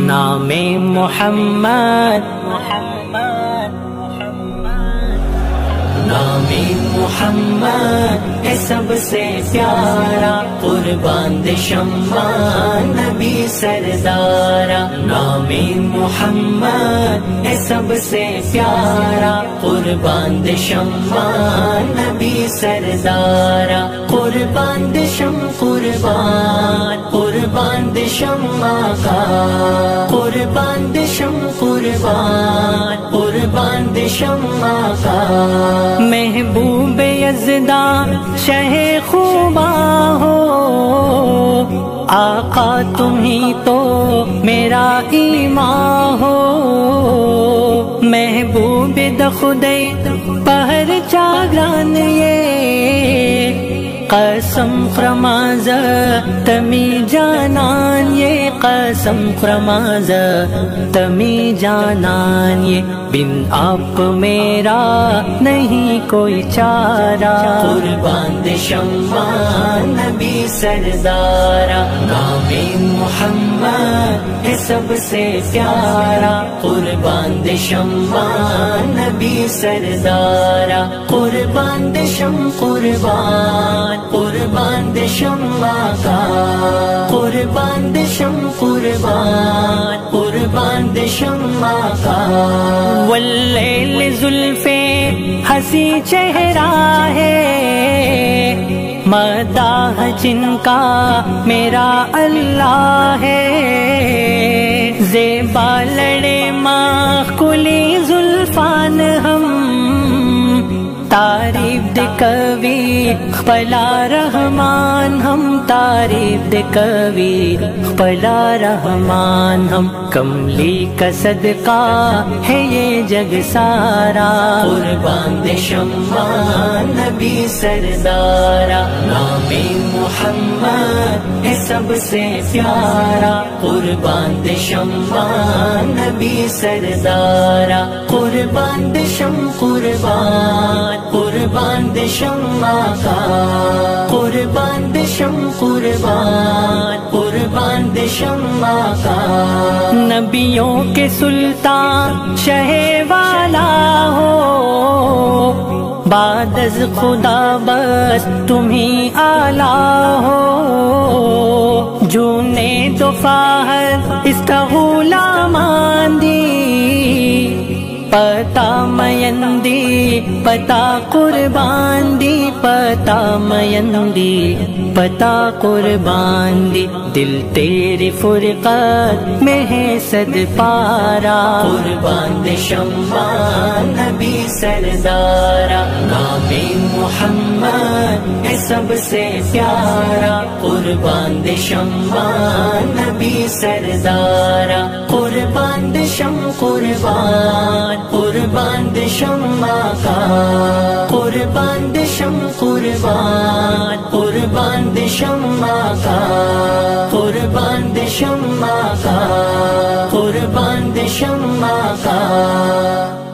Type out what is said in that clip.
نام محمد نام محمد ہے سب سے پیارا، قربان دے شمع نبی سردارا۔ نام محمد ہے سب سے پیارا، قربان دے شمع نبی سردارا۔ قربان دے قربان دے شمع کا، قربان دے قربان دے شمع کا۔ محبوب یزداں شہ خوباں ہو، آقا تمہیں تو میرا ایمان ہو۔ محبوب دخدے پہر چاگران یہ، قسم خرماز تمی جانان یہ، قسم خرماز تمی جانان یہ۔ بن آپ میرا نہیں کوئی چارہ، قربان دے شمع نبی سردارا۔ نام محمد ہے سب سے پیارا، قربان دے شمع نبی سردارا۔ قربان دے قربان دے شمع کا، قربان دے قربان دے شمع کا۔ واللیل زلفے ہنسی چہرہ ہے، مداح جن کا میرا اللہ ہے۔ زیبا لڑے ماخلی زلفان ہم، تعریف دے کوی خپلا رحمان ہم، تعریف دے کوی خپلا رحمان ہم۔ کملی کا صدقہ ہے یہ جگ سارا، قربان دے شمع نبی سردارا۔ نام محمد ہے سب سے پیارا، قربان دے شمع نبی سردارا۔ قربان دے قربان دے شمع کا، قربان دے قربان دے شمع کا۔ نبیوں کے سلطان شہ والا ہو، بعد از خدا بس تمہیں آلہ ہو۔ جونے تو فاہر اس کا غلامان دی، پتا میندی پتا قربان دی، پتا میندی پتا قربان دی۔ دل تیری فرقت میں ہے صد پارا، قربان دے شمع نبی سردارا۔ نام محمد ہے سب سے پیارا، قربان دے شمع نبی سردارا۔ قربان دے قربان دے شمع کا، قربان دے قربان دے شمع کا، قربان دے شمع کا، قربان دے شمع کا۔